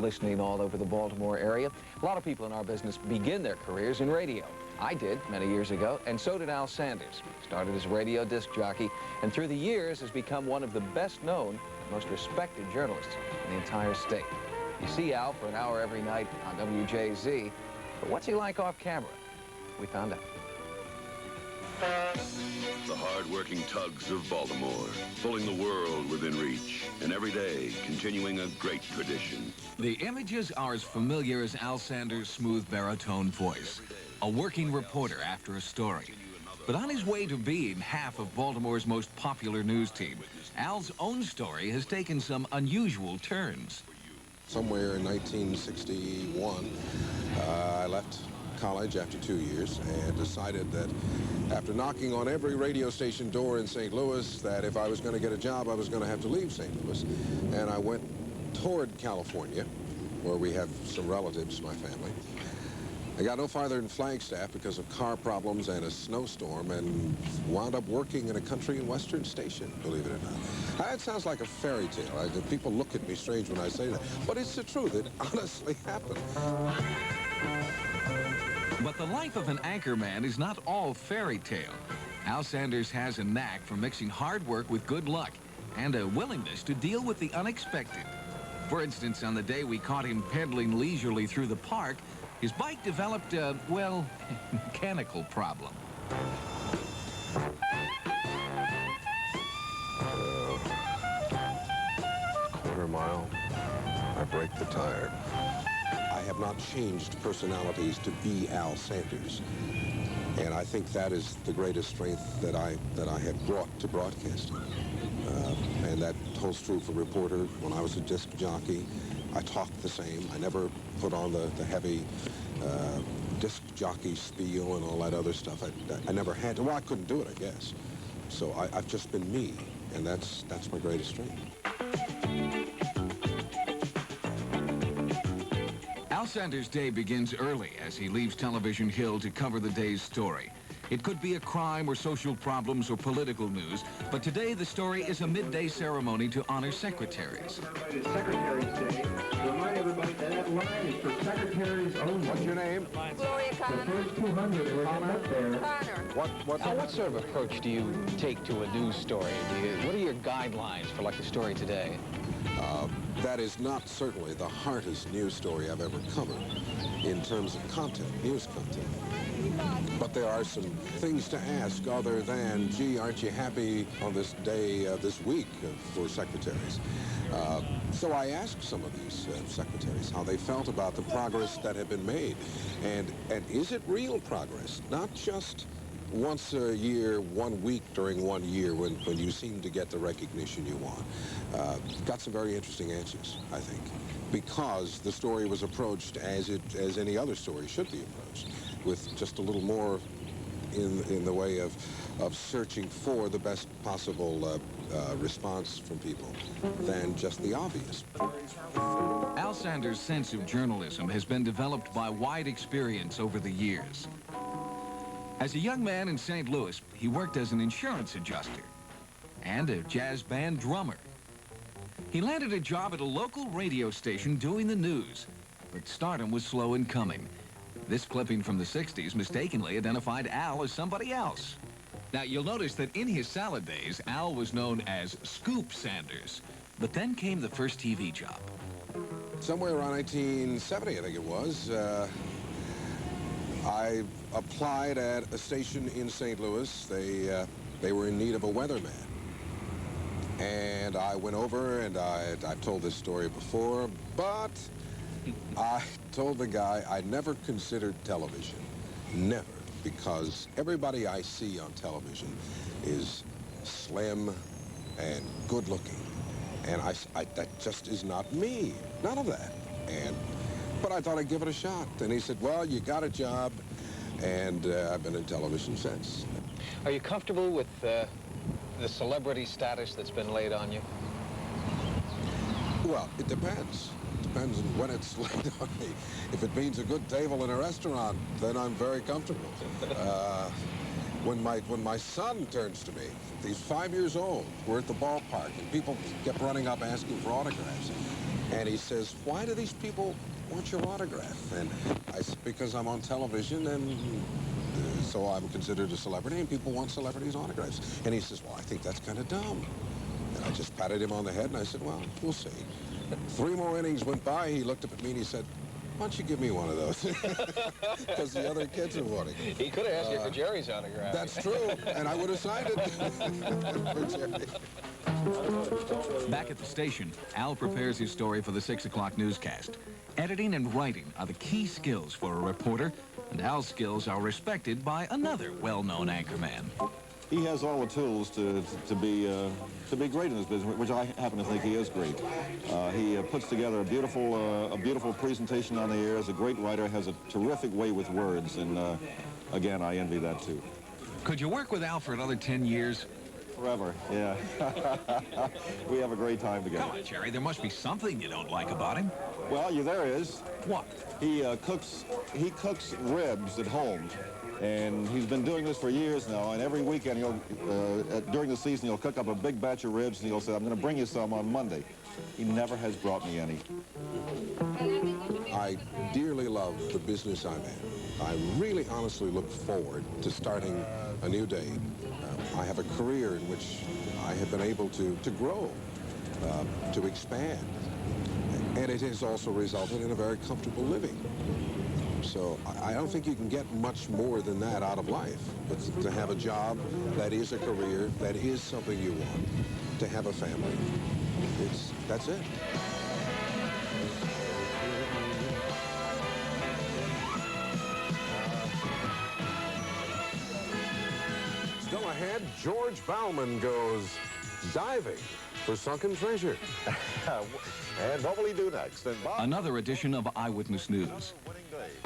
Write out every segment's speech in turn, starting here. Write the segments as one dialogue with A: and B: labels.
A: listening all over the Baltimore area. A lot of people in our business begin their careers in radio. I did many years ago, and so did Al Sanders. Started as a radio disc jockey, and through the years has become one of the best known, most respected journalists in the entire state. You see Al for an hour every night on WJZ, but what's he like off camera? We found out.
B: The hard-working tugs of Baltimore, pulling the world within reach, and every day continuing a great tradition.
C: The images are as familiar as Al Sanders' smooth baritone voice, a working reporter after a story. But on his way to being half of Baltimore's most popular news team, Al's own story has taken some unusual turns.
D: Somewhere in 1961, I left college after 2 years and decided that after knocking on every radio station door in St. Louis that if I was going to get a job, I was going to have to leave St. Louis. And I went toward California, where we have some relatives, my family. I got no farther than Flagstaff because of car problems and a snowstorm, and wound up working in a country and western station, believe it or not. It sounds like a fairy tale. People look at me strange when I say that, but it's the truth. It honestly happened.
C: But the life of an anchorman is not all fairy tale. Al Sanders has a knack for mixing hard work with good luck and a willingness to deal with the unexpected. For instance, on the day we caught him pedaling leisurely through the park, his bike developed a, well, mechanical problem.
D: Quarter mile, I break the tire. I have not changed personalities to be Al Sanders. And I think that is the greatest strength that I have brought to broadcasting. And that holds true for reporter. When I was a disc jockey, I talked the same. I never put on the heavy disc jockey spiel and all that other stuff. I never had to. Well, I couldn't do it, I guess. So I've just been me, and that's my greatest strength.
C: Al Sanders' day begins early as he leaves Television Hill to cover the day's story. It could be a crime or social problems or political news, but today the story is a midday ceremony to honor secretaries.
E: It's Secretary's Day. Remind everybody that line is for secretaries only.
D: What's your name?
F: Gloria Connor.
E: The first 200 were up there.
F: Connor.
A: Now, what sort of approach do you take to a news story? What are your guidelines for, like, the story today?
D: That is not certainly the hardest news story I've ever covered in terms of content, news content. But there are some things to ask other than, gee, aren't you happy on this day, this week for secretaries? So I asked some of these secretaries how they felt about the progress that had been made. And is it real progress? Not just once a year, 1 week during 1 year when you seem to get the recognition you want. Got some very interesting answers, I think, because the story was approached as any other story should be approached, with just a little more in the way of searching for the best possible response from people than just the obvious.
C: Al Sanders' sense of journalism has been developed by wide experience over the years. As a young man in St. Louis, he worked as an insurance adjuster and a jazz band drummer. He landed a job at a local radio station doing the news, but stardom was slow in coming. This clipping from the 60s mistakenly identified Al as somebody else. Now, you'll notice that in his salad days, Al was known as Scoop Sanders, but then came the first TV job.
D: Somewhere around 1970, I think it was, I applied at a station in St. Louis. They were in need of a weatherman. And I went over, and I've told this story before, but I told the guy I never considered television. Never. Because everybody I see on television is slim and good-looking. And that just is not me. None of that. But I thought I'd give it a shot. And he said, well, you got a job, and I've been in television since.
A: Are you comfortable with the celebrity status that's been laid on you?
D: Well, it depends. Depends on when it's laid on me. If it means a good table in a restaurant, then I'm very comfortable. When my son turns to me, he's 5 years old, we're at the ballpark, and people kept running up asking for autographs. And he says, why do these people want your autograph? And I said, because I'm on television, and so I'm considered a celebrity, and people want celebrities' autographs. And he says, well, I think that's kind of dumb. And I just patted him on the head, and I said, well, we'll see. 3 more innings went by. He looked up at me, and he said, why don't you give me one of those? Because the other kids are wanting.
A: He could have asked you for Jerry's autograph.
D: That's true, and I would have signed it for Jerry.
C: Back at the station, Al prepares his story for the 6 o'clock newscast. Editing and writing are the key skills for a reporter, and Al's skills are respected by another well-known anchorman.
G: He has all the tools to be great in this business, which I happen to think he is great. He puts together a beautiful presentation on the air. Is a great writer, has a terrific way with words, and again, I envy that too.
C: Could you work with Al for another 10 years?
G: Forever, yeah. We have a great time together.
C: Come on, Jerry, there must be something you don't like about him.
G: Well, there is.
C: What?
G: He cooks ribs at home. And he's been doing this for years now, and every weekend during the season, he'll cook up a big batch of ribs, and he'll say, I'm going to bring you some on Monday. He never has brought me any.
D: I dearly love the business I'm in. I really honestly look forward to starting a new day. I have a career in which I have been able to grow, to expand, and it has also resulted in a very comfortable living. So I don't think you can get much more than that out of life. But to have a job that is a career, that is something you want, to have a family, that's it. Still ahead, George Bauman goes diving for sunken treasure.
H: And what will he do next?
C: Another edition of Eyewitness News.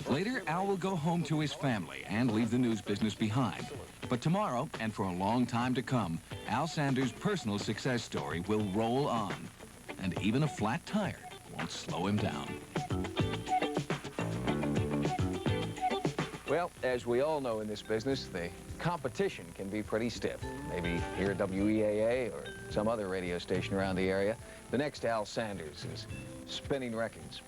C: Later, Al will go home to his family and leave the news business behind. But tomorrow, and for a long time to come, Al Sanders' personal success story will roll on. And even a flat tire won't slow him down.
A: Well, as we all know in this business, the competition can be pretty stiff. Maybe here at WEAA or some other radio station around the area. The next Al Sanders is spinning records.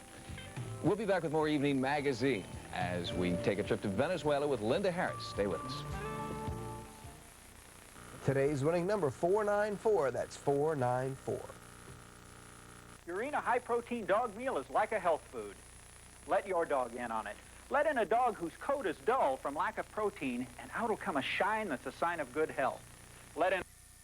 A: We'll be back with more Evening Magazine as we take a trip to Venezuela with Linda Harris. Stay with us.
I: Today's winning number, 494. That's 494.
J: Purina high-protein dog meal is like a health food. Let your dog in on it. Let in a dog whose coat is dull from lack of protein, and out will come a shine that's a sign of good health. Let in